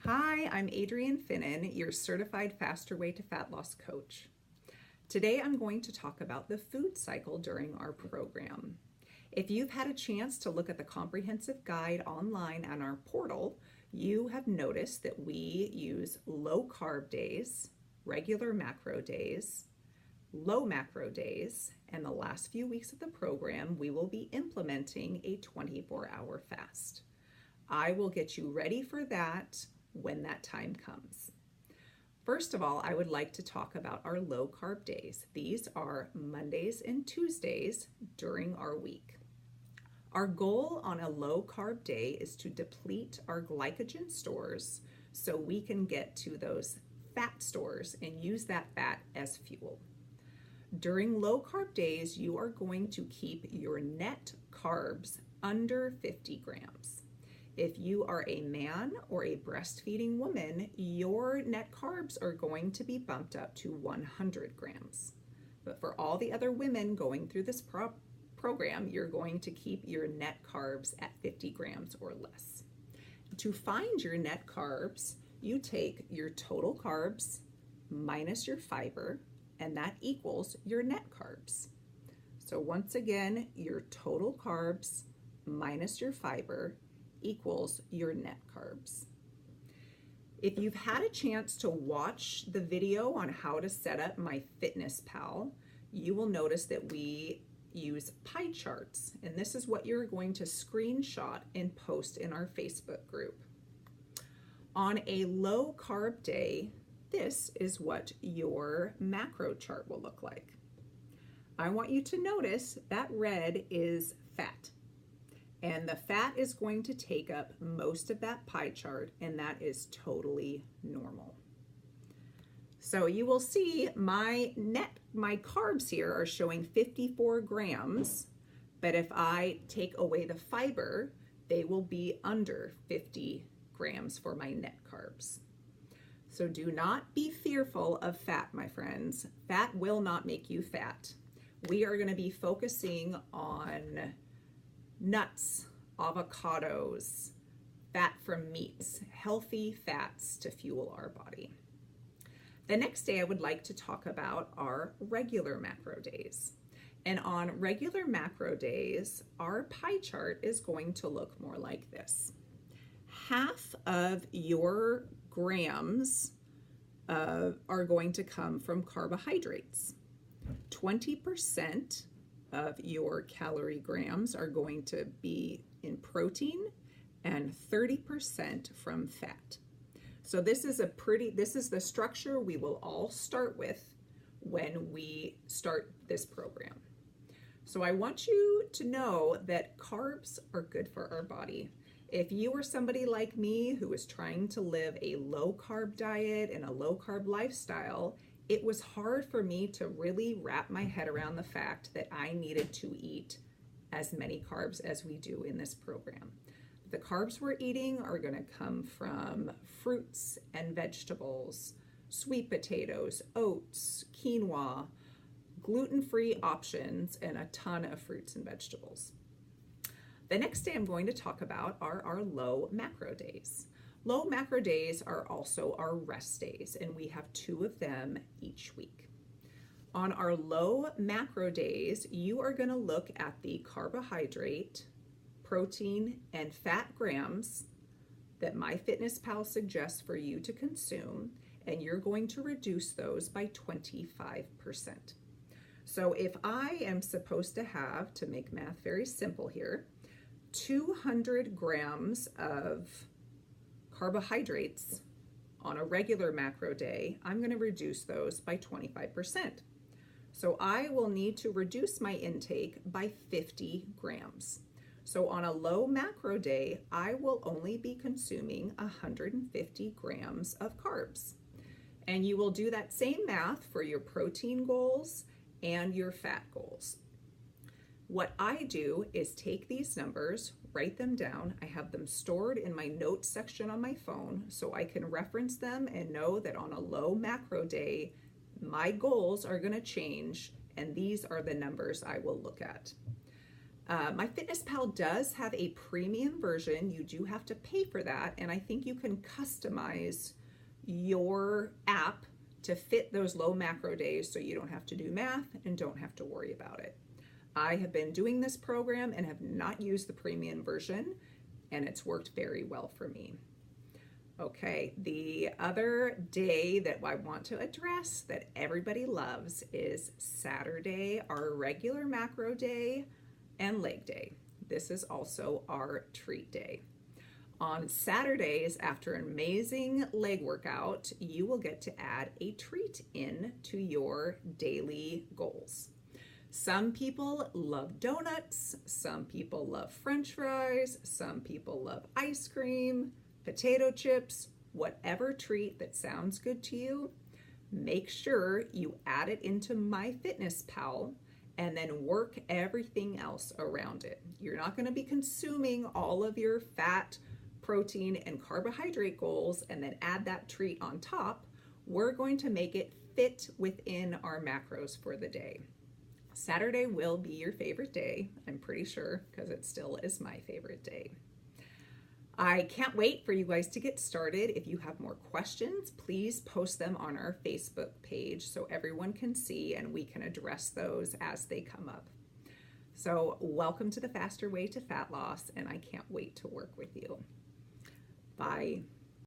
Hi, I'm Adrienne Finnan, your certified Faster Way to Fat Loss coach. Today I'm going to talk about the food cycle during our program. If you've had a chance to look at the comprehensive guide online on our portal, you have noticed that we use low carb days, regular macro days, low macro days, and the last few weeks of the program we will be implementing a 24-hour fast. I will get you ready for that when that time comes. First of all, I would like to talk about our low carb days. These are Mondays and Tuesdays during our week. Our goal on a low carb day is to deplete our glycogen stores so we can get to those fat stores and use that fat as fuel. During low carb days, you are going to keep your net carbs under 50 grams. If you are a man or a breastfeeding woman, your net carbs are going to be bumped up to 100 grams. But for all the other women going through this program, you're going to keep your net carbs at 50 grams or less. To find your net carbs, you take your total carbs minus your fiber, and that equals your net carbs. So once again, your total carbs minus your fiber equals your net carbs. If you've had a chance to watch the video on how to set up MyFitnessPal, you will notice that we use pie charts, and this is what you're going to screenshot and post in our Facebook group. On a low carb day, this is what your macro chart will look like. I want you to notice that red is fat. And the fat is going to take up most of that pie chart, and that is totally normal. So you will see my carbs here are showing 54 grams, but if I take away the fiber, they will be under 50 grams for my net carbs. So do not be fearful of fat, my friends. Fat will not make you fat. We are going to be focusing on nuts, avocados, fat from meats, healthy fats to fuel our body. The next day I would like to talk about our regular macro days. And on regular macro days, our pie chart is going to look more like this. Half of your grams are going to come from carbohydrates. 20% of your calorie grams are going to be in protein and 30% from fat. So this is the structure we will all start with when we start this program. So I want you to know that carbs are good for our body. If you are somebody like me who is trying to live a low carb diet and a low carb lifestyle, it was hard for me to really wrap my head around the fact that I needed to eat as many carbs as we do in this program. The carbs we're eating are going to come from fruits and vegetables, sweet potatoes, oats, quinoa, gluten-free options, and a ton of fruits and vegetables. The next day I'm going to talk about are our low macro days. Low macro days are also our rest days, and we have 2 of them each week. On our low macro days, you are going to look at the carbohydrate, protein, and fat grams that MyFitnessPal suggests for you to consume, and you're going to reduce those by 25%. So if I am supposed to have, to make math very simple here, 200 grams of carbohydrates on a regular macro day, I'm going to reduce those by 25%. So I will need to reduce my intake by 50 grams. So on a low macro day, I will only be consuming 150 grams of carbs. And you will do that same math for your protein goals and your fat goals. What I do is take these numbers, write them down. I have them stored in my notes section on my phone so I can reference them and know that on a low macro day, my goals are going to change, and these are the numbers I will look at. MyFitnessPal does have a premium version. You do have to pay for that, and I think you can customize your app to fit those low macro days so you don't have to do math and don't have to worry about it. I have been doing this program and have not used the premium version, and it's worked very well for me. Okay, the other day that I want to address that everybody loves is Saturday, our regular macro day, and leg day. This is also our treat day. On Saturdays, after an amazing leg workout, you will get to add a treat in to your daily goals. Some people love donuts, some people love French fries, some people love ice cream, potato chips, whatever treat that sounds good to you. Make sure you add it into MyFitnessPal and then work everything else around it. You're not going to be consuming all of your fat, protein, and carbohydrate goals and then add that treat on top. We're going to make it fit within our macros for the day. Saturday will be your favorite day, I'm pretty sure, because it still is my favorite day. I can't wait for you guys to get started. If you have more questions, please post them on our Facebook page so everyone can see and we can address those as they come up. So welcome to the Faster Way to Fat Loss, and I can't wait to work with you. Bye.